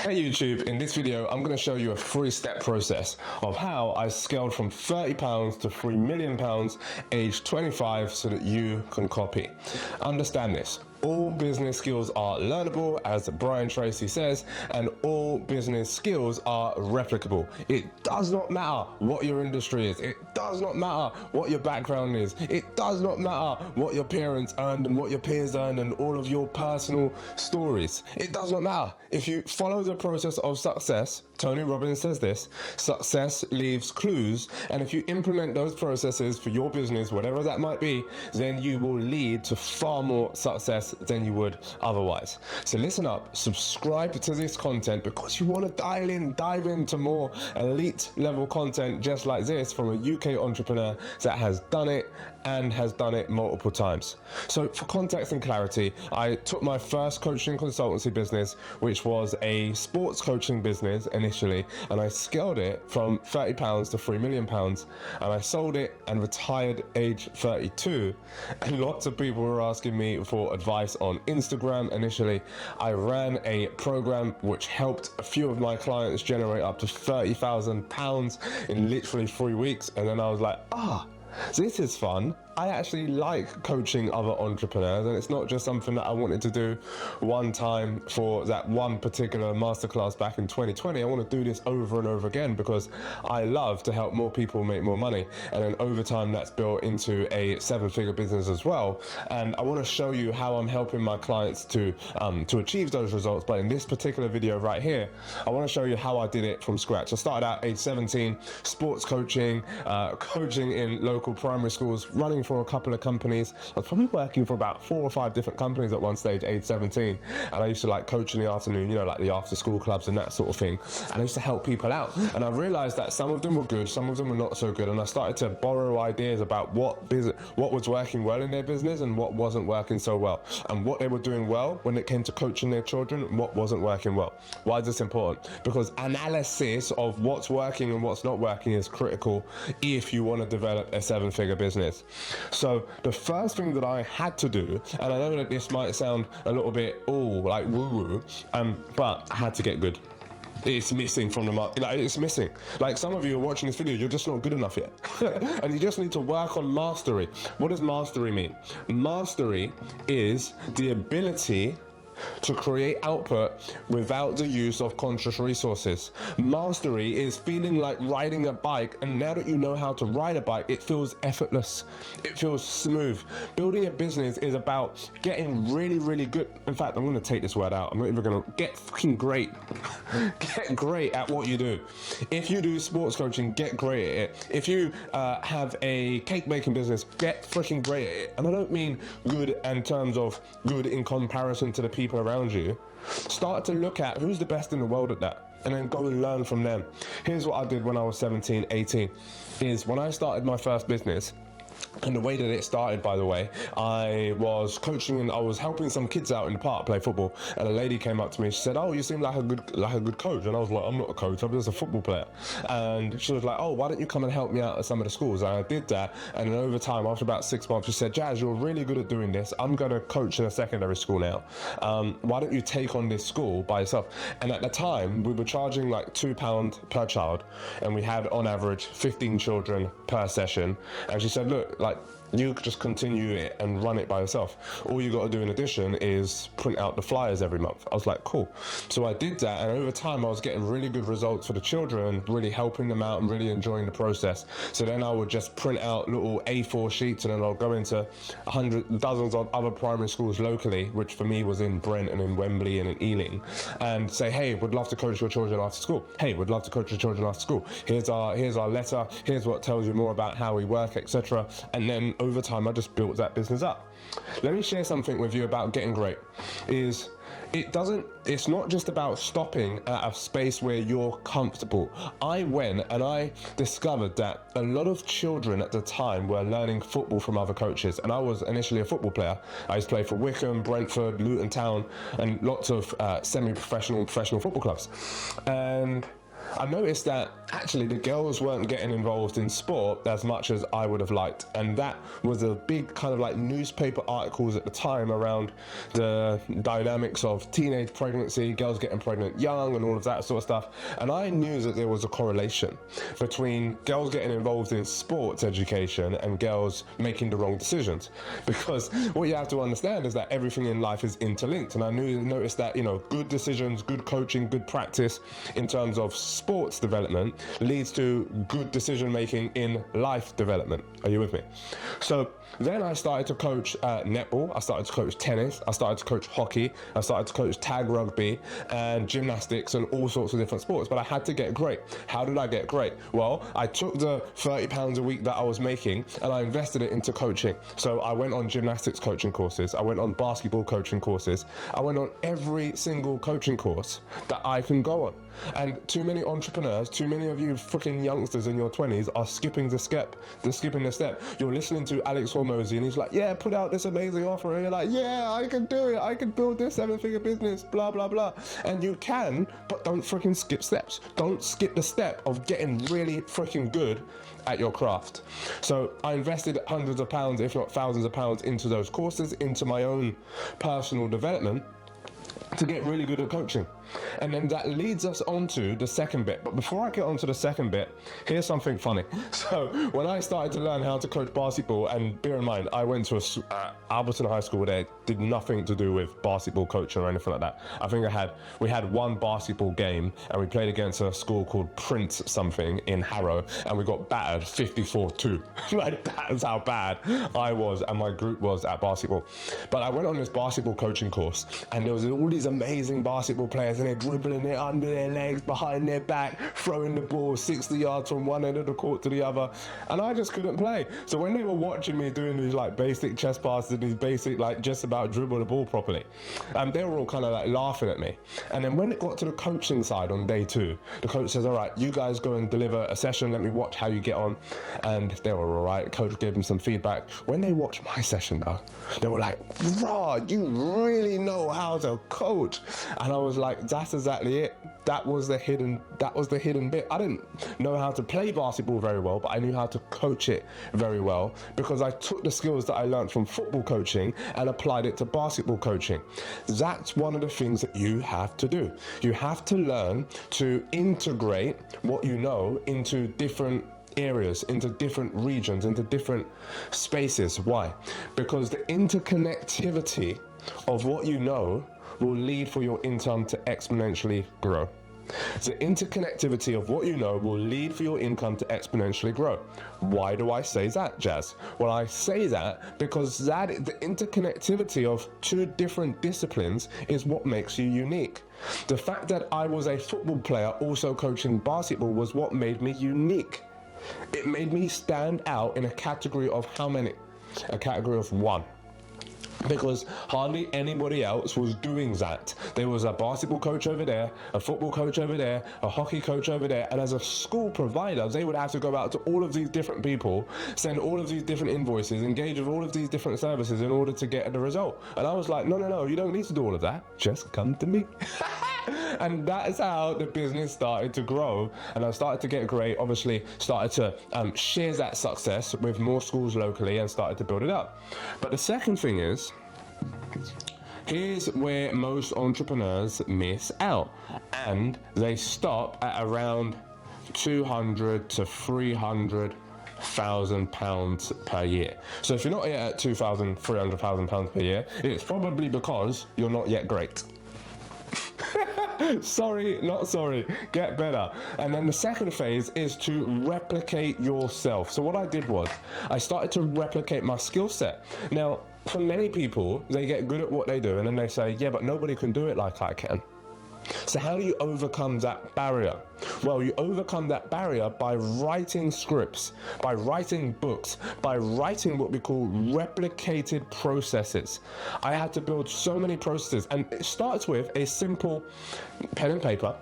Hey YouTube, in this video I'm going to show you a 3-step process of how I scaled from £30 to £3 million age 25 so that you can copy. Understand this. All business skills are learnable, as Brian Tracy says, and all business skills are replicable. It does not matter what your industry is. It does not matter what your background is. It does not matter what your parents earned and what your peers earned and all of your personal stories. It does not matter. If you follow the process of success, Tony Robbins says this, success leaves clues, and if you implement those processes for your business, whatever that might be, then you will lead to far more success than you would otherwise. So listen up, subscribe to this content because you want to dive into more elite level content just like this from a UK entrepreneur that has done it and has done it multiple times. So for context and clarity, I took my first coaching consultancy business, which was a sports coaching business initially, and I scaled it from £30 to £3 million, and I sold it and retired age 32. And lots of people were asking me for advice on Instagram. Initially, I ran a program which helped a few of my clients generate up to £30,000 in literally 3 weeks, and then I was like, this is fun. I actually like coaching other entrepreneurs, and it's not just something that I wanted to do one time for that one particular masterclass back in 2020. I want to do this over and over again because I love to help more people make more money, and then over time that's built into a 7-figure business as well. And I want to show you how I'm helping my clients to achieve those results. But in this particular video right here, I want to show you how I did it from scratch. I started out age 17, sports coaching, coaching in local primary schools, running for a couple of companies. I was probably working for about 4 or 5 different companies at one stage, age 17. And I used to like coach in the afternoon, you know, like the after school clubs and that sort of thing. And I used to help people out. And I realized that some of them were good, some of them were not so good. And I started to borrow ideas about what was working well in their business and what wasn't working so well, and what they were doing well when it came to coaching their children and what wasn't working well. Why is this important? Because analysis of what's working and what's not working is critical if you want to develop a 7-figure business. So the first thing that I had to do, and I know that this might sound a little bit like woo-woo, but I had to get good. It's missing from the market. Like, it's missing. Like, some of you are watching this video, you're just not good enough yet. And you just need to work on mastery. What does mastery mean? Mastery is the ability to create output without the use of conscious resources. Mastery is feeling like riding a bike, and now that you know how to ride a bike, it feels effortless. It feels smooth. Building a business is about getting really, really good. In fact, I'm going to take this word out. I'm not even going to get fucking great. Get great at what you do. If you do sports coaching, get great at it. If you have a cake making business, get freaking great at it. And I don't mean good in terms of good in comparison to the people around you. Start to look at who's the best in the world at that, and then go and learn from them. Here's what I did when I was 17, 18, is when I started my first business. And the way that it started, by the way, I was coaching and I was helping some kids out in the park play football, and a lady came up to me. She said, "Oh, you seem like a good coach." And I was like, "I'm not a coach, I'm just a football player." And she was like, "Oh, why don't you come and help me out at some of the schools?" And I did that, and then over time, after about 6 months, she said, "Jazz, you're really good at doing this. I'm going to coach in a secondary school now. Why don't you take on this school by yourself?" And at the time, we were charging like £2 per child, and we had on average 15 children per session. And she said, "Look, like, you could just continue it and run it by yourself. All you got to do in addition is print out the flyers every month." I was like, cool. So I did that, and over time I was getting really good results for the children, really helping them out and really enjoying the process. So then I would just print out little A4 sheets, and then I'll go into dozens of other primary schools locally, which for me was in Brent and in Wembley and in Ealing, and say, "Hey, would love to coach your children after school. Hey, would love to coach your children after school. Here's our letter. Here's what tells you more about how we work, etc." And then over time, I just built that business up. Let me share something with you about getting great. It's not just about stopping at a space where you're comfortable. I went and I discovered that a lot of children at the time were learning football from other coaches, and I was initially a football player. I used to play for Wickham, Brentford, Luton Town, and lots of semi-professional and professional football clubs. And I noticed that actually the girls weren't getting involved in sport as much as I would have liked. And that was a big kind of like newspaper articles at the time around the dynamics of teenage pregnancy, girls getting pregnant young and all of that sort of stuff. And I knew that there was a correlation between girls getting involved in sports education and girls making the wrong decisions. Because what you have to understand is that everything in life is interlinked. And I noticed that, you know, good decisions, good coaching, good practice in terms of sports development leads to good decision making in life development. Are you with me? So then I started to coach netball, I started to coach tennis, I started to coach hockey, I started to coach tag rugby and gymnastics and all sorts of different sports, but I had to get great. How did I get great? Well, I took the £30 a week that I was making and I invested it into coaching. So I went on gymnastics coaching courses, I went on basketball coaching courses, I went on every single coaching course that I can go on. And too many entrepreneurs, too many of you freaking youngsters in your 20s are skipping the step. You're listening to Alex Hormozy and he's like, yeah, put out this amazing offer. And you're like, yeah, I can do it. I can build this 7-figure business, blah, blah, blah. And you can, but don't freaking skip steps. Don't skip the step of getting really freaking good at your craft. So I invested hundreds of pounds, if not thousands of pounds into those courses, into my own personal development to get really good at coaching. And then that leads us on to the second bit. But before I get on to the second bit, here's something funny. So when I started to learn how to coach basketball, and bear in mind, I went to Alberton High School where they did nothing to do with basketball coaching or anything like that. I think we had one basketball game and we played against a school called Prince something in Harrow and we got battered 54-2. Like that's how bad I was and my group was at basketball. But I went on this basketball coaching course and there was all these amazing basketball players and they're dribbling it under their legs, behind their back, throwing the ball 60 yards from one end of the court to the other, and I just couldn't play. So when they were watching me doing these like basic chest passes and these basic like just about dribble the ball properly, they were all kind of like laughing at me. And then when it got to the coaching side on day 2, the coach says, all right, you guys go and deliver a session, let me watch how you get on. And they were all right. Coach gave them some feedback. When they watched my session though, they were like, raw, you really know how to coach. And I was like, that's exactly it. That was the hidden bit. I didn't know how to play basketball very well, but I knew how to coach it very well because I took the skills that I learned from football coaching and applied it to basketball coaching. That's one of the things that you have to do. You have to learn to integrate what you know into different areas, into different regions, into different spaces. Why? Because the interconnectivity of what you know will lead for your income to exponentially grow. The interconnectivity of what you know will lead for your income to exponentially grow. Why do I say that, Jazz? Well, I say that because the interconnectivity of 2 different disciplines is what makes you unique. The fact that I was a football player also coaching basketball was what made me unique. It made me stand out in a category of how many? A category of 1. Because hardly anybody else was doing that. There was a basketball coach over there, a football coach over there, a hockey coach over there, and as a school provider, they would have to go out to all of these different people, send all of these different invoices, engage with all of these different services in order to get the result. And I was like, no, you don't need to do all of that. Just come to me. And that is how the business started to grow, and I started to get great. Obviously started to share that success with more schools locally and started to build it up. But the second thing is, here's where most entrepreneurs miss out, and they stop at around 200 to 300,000 pounds per year. So if you're not yet at 2,000, 300,000 pounds per year, it's probably because you're not yet great. Sorry, not sorry, get better. And then the second phase is to replicate yourself. So what I did was I started to replicate my skill set. Now, for many people, they get good at what they do and then they say, yeah, but nobody can do it like I can. So how do you overcome that barrier? Well, you overcome that barrier by writing scripts, by writing books, by writing what we call replicated processes. I had to build so many processes, and it starts with a simple pen and paper.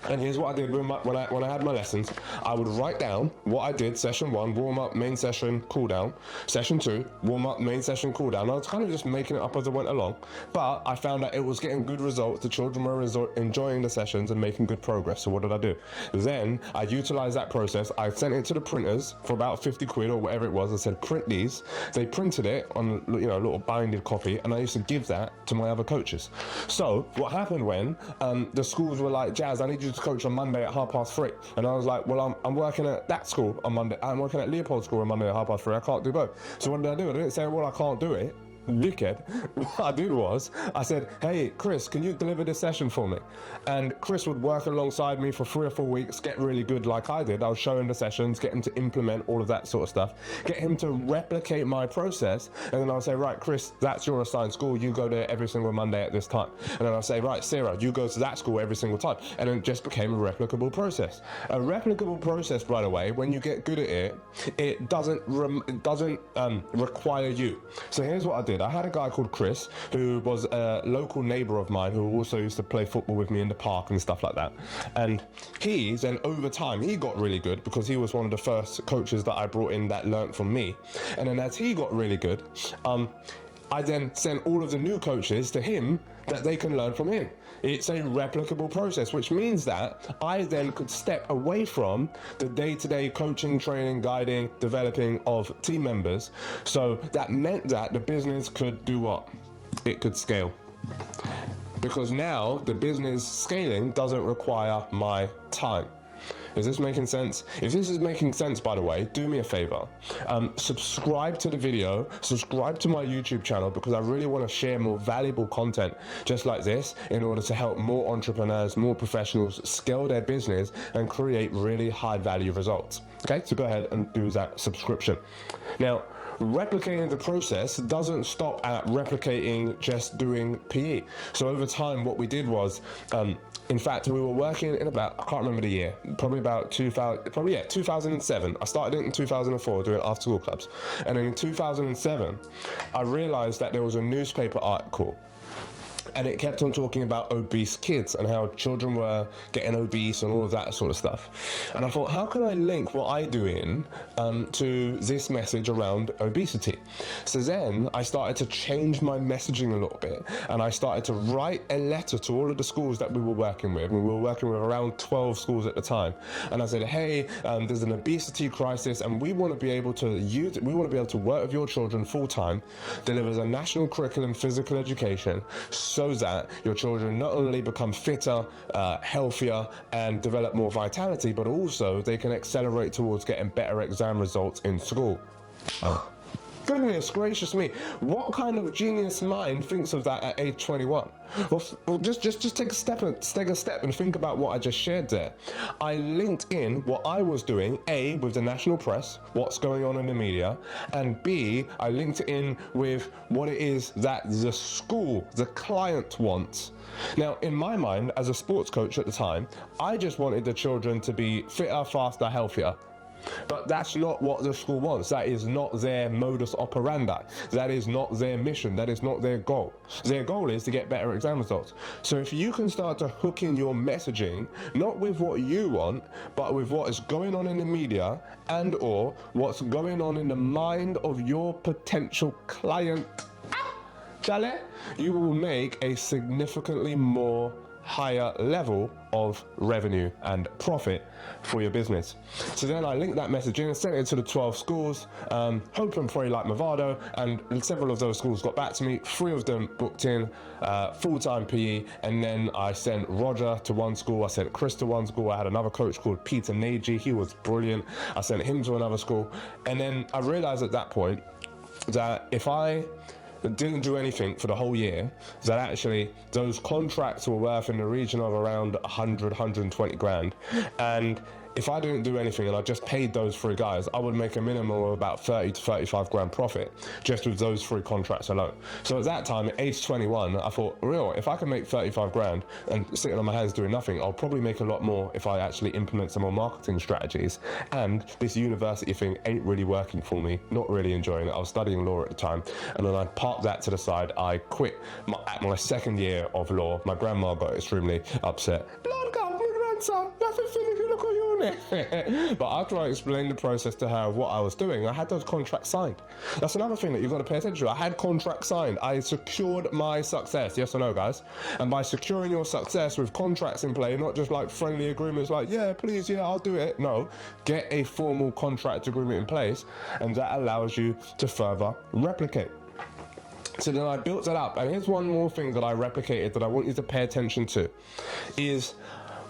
And here's what I did when I had my lessons. I would write down what I did. Session 1, warm up, main session, cool down. Session 2, warm up, main session, cool down. I was kind of just making it up as I went along, but I found that it was getting good results. The children were enjoying the sessions and making good progress. So what did I do? Then I utilized that process. I sent it to the printers for about 50 quid or whatever it was. I said, print these. They printed it on, a little binded copy, and I used to give that to my other coaches. So what happened when the schools were like, Jazz, I need you to coach on Monday at 3:30. And I was like, well, I'm working at that school on Monday. I'm working at Leopold School on Monday at 3:30. I can't do both. So what did I do? I didn't say, well, I can't do it. Dickhead. What I did was, I said, hey, Chris, can you deliver this session for me? And Chris would work alongside me for 3 or 4 weeks, get really good like I did. I was showing the sessions, get him to implement all of that sort of stuff, get him to replicate my process. And then I'll say, right, Chris, that's your assigned school. You go there every single Monday at this time. And then I'll say, right, Sarah, you go to that school every single time. And it just became a replicable process. A replicable process, by the way, when you get good at it, it doesn't require you. So here's what I did. I had a guy called Chris who was a local neighbor of mine who also used to play football with me in the park and stuff like that. And he then, over time, he got really good because he was one of the first coaches that I brought in that learned from me. And then as he got really good, I then sent all of the new coaches to him that they can learn from him. It's a replicable process, which means that I then could step away from the day-to-day coaching, training, guiding, developing of team members. So that meant that the business could do what? It could scale. Because now the business scaling doesn't require my time. Is this making sense? If this is making sense, by the way, do me a favor. Subscribe to the video, subscribe to my YouTube channel, because I really want to share more valuable content just like this in order to help more entrepreneurs, more professionals scale their business and create really high value results. Okay, so go ahead and do that subscription. Now, replicating the process doesn't stop at replicating just doing PE. So over time, what we did was, in fact, we were working in about, I can't remember the year, probably about 2007. I started it in 2004 doing after school clubs. And in 2007, I realized that there was a newspaper article, and it kept on talking about obese kids and how children were getting obese and all of that sort of stuff. And I thought, how can I link what I do in to this message around obesity? So then I started to change my messaging a little bit, and I started to write a letter to all of the schools that we were working with. We were working with around 12 schools at the time. And I said, hey, there's an obesity crisis, and we want to be able to work with your children full time, deliver a national curriculum, physical education, so that your children not only become fitter, healthier, and develop more vitality, but also they can accelerate towards getting better exam results in school. Goodness gracious me, what kind of genius mind thinks of that at age 21? Well, just take a step and think about what I just shared there. I linked in what I was doing, A, with the national press, what's going on in the media, and B, I linked it in with what it is that the school, the client wants. Now, in my mind, as a sports coach at the time, I just wanted the children to be fitter, faster, healthier. But that's not what the school wants. That is not their modus operandi. That is not their mission. That is not their goal. Their goal is to get better exam results. So if you can start to hook in your messaging, not with what you want, but with what is going on in the media and or what's going on in the mind of your potential client, Charlie, you will make a significantly more higher level of revenue and profit for your business. So then I linked that message in and sent it to the 12 schools, hope and pray like Movado, and several of those schools got back to me. 3 of them booked in full-time PE, and then I sent Roger to one school, I sent Chris to one school, I had another coach called Peter Nagy, he was brilliant, I sent him to another school, and then I realized at that point that if I didn't do anything for the whole year, that actually those contracts were worth in the region of around 100, 120 grand. And if I didn't do anything and I just paid those 3 guys, I would make a minimum of about 30 to 35 grand profit just with those 3 contracts alone. So at that time, at age 21, I thought, if I can make 35 grand and sitting on my hands doing nothing, I'll probably make a lot more if I actually implement some more marketing strategies. And this university thing ain't really working for me, not really enjoying it. I was studying law at the time, and then I parked that to the side. I quit at my 2nd year of law. My grandma got extremely upset. Lord God, my grandson, nothing finished, look at you on it. But after I explained the process to her of what I was doing, I had those contracts signed. That's another thing that you've got to pay attention to. I had contracts signed. I secured my success, yes or no, guys? And by securing your success with contracts in play, not just like friendly agreements like, yeah, please, yeah, I'll do it. No, get a formal contract agreement in place, and that allows you to further replicate. So then I built that up, and here's one more thing that I replicated that I want you to pay attention to, is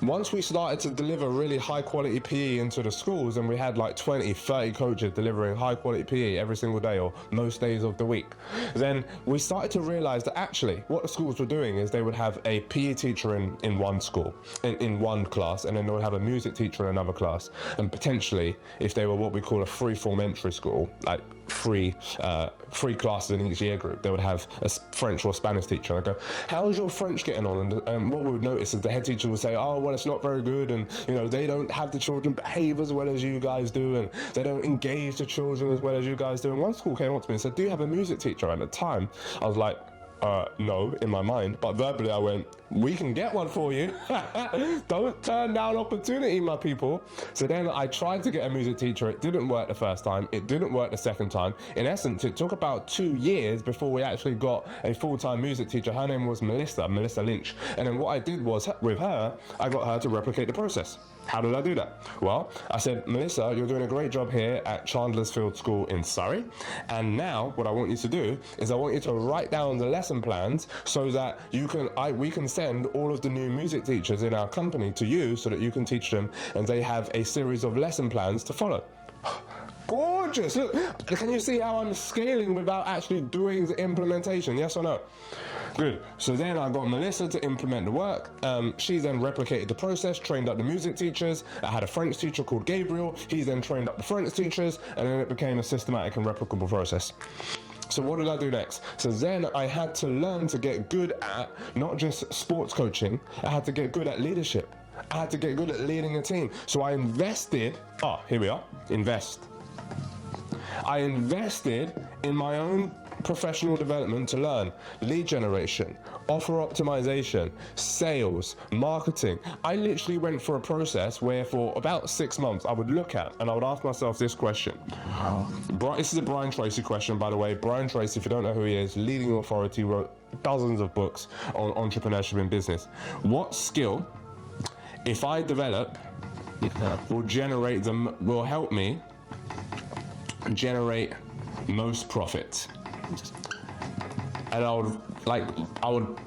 once we started to deliver really high quality PE into the schools, and we had like 20, 30 coaches delivering high quality PE every single day or most days of the week, then we started to realize that actually what the schools were doing is they would have a PE teacher in one school, in one class, and then they would have a music teacher in another class. And potentially, if they were what we call a free-form entry school, like three classes in each year group, they would have a French or Spanish teacher. And I'd go, how's your French getting on? And what we would notice is the head teacher would say, oh, well, it's not very good, and you know, they don't have the children behave as well as you guys do, and they don't engage the children as well as you guys do. And one school came up to me and said, do you have a music teacher? At the time, I was like, no, in my mind, but verbally I went, we can get one for you. Don't turn down opportunity, my people. So then I tried to get a music teacher. It didn't work the first time. It didn't work the second time. In essence, it took about 2 years before we actually got a full-time music teacher. Her name was Melissa Lynch. And then what I did was, with her, I got her to replicate the process. How did I do that? Well, I said, Melissa, you're doing a great job here at Chandlersfield School in Surrey. And now what I want you to do is I want you to write down the lesson plans so that we can send all of the new music teachers in our company to you so that you can teach them, and they have a series of lesson plans to follow. Gorgeous. Look, can you see how I'm scaling without actually doing the implementation? Yes or no? Good. So then I got Melissa to implement the work. She then replicated the process, trained up the music teachers. I had a French teacher called Gabriel. He then trained up the French teachers, and then it became a systematic and replicable process. So what did I do next? So then I had to learn to get good at not just sports coaching, I had to get good at leadership. I had to get good at leading a team. So I invested, here we are, invest. I invested in my own professional development to learn lead generation, offer optimization, sales, marketing. I literally went for a process where for about 6 months I would look at and I would ask myself this question. This is a Brian Tracy question, by the way. Brian Tracy, if you don't know who he is, leading authority, wrote dozens of books on entrepreneurship and business. What skill, if I develop, will help me generate most profit? And I would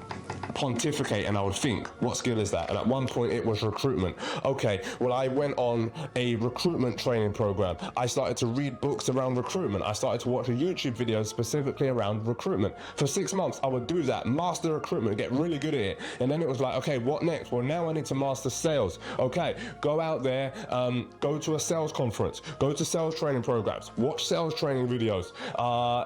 pontificate and I would think, what skill is that? And at one point it was recruitment. Okay, well, I went on a recruitment training program. I started to read books around recruitment. I started to watch a YouTube video specifically around recruitment. For 6 months, I would do that, master recruitment, get really good at it. And then it was like, okay, what next? Well, now I need to master sales. Okay, go out there, go to a sales conference, go to sales training programs, watch sales training videos,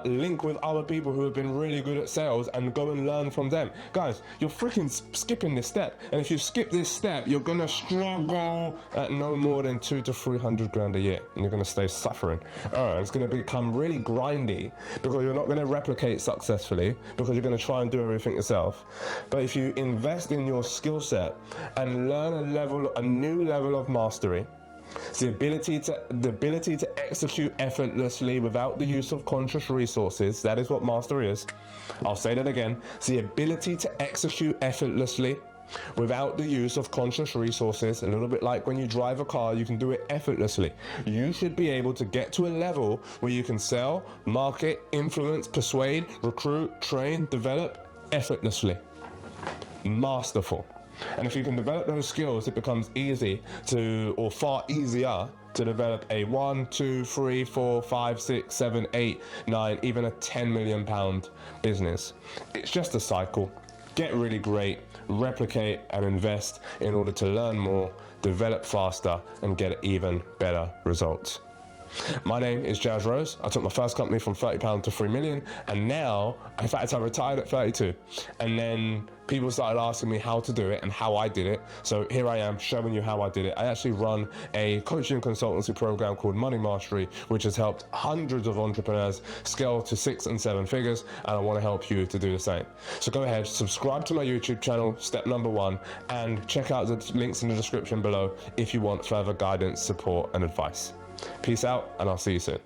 link with other people who have been really good at sales and go and learn from them. Guys, you're freaking skipping this step, and if you skip this step, you're gonna struggle at no more than 200 to 300 grand a year, and you're gonna stay suffering. It's gonna become really grindy because you're not gonna replicate successfully because you're gonna try and do everything yourself. But if you invest in your skill set and learn a new level of mastery, the ability to execute effortlessly without the use of conscious resources. That is what mastery is. I'll say that again. The ability to execute effortlessly without the use of conscious resources. A little bit like when you drive a car, you can do it effortlessly. You should be able to get to a level where you can sell, market, influence, persuade, recruit, train, develop effortlessly. Masterful. And if you can develop those skills, it becomes far easier to develop a 1, 2, 3, 4, 5, 6, 7, 8, 9, even a £10 million business. It's just a cycle. Get really great, replicate and invest in order to learn more, develop faster and get even better results. My name is Jazz Rose. I took my first company from £30 to 3 million, and now, in fact, I retired at 32. And then people started asking me how to do it and how I did it. So here I am showing you how I did it. I actually run a coaching consultancy program called Money Mastery, which has helped hundreds of entrepreneurs scale to 6 and 7 figures, and I want to help you to do the same. So go ahead, subscribe to my YouTube channel, step number 1, and check out the links in the description below if you want further guidance, support, and advice. Peace out, and I'll see you soon.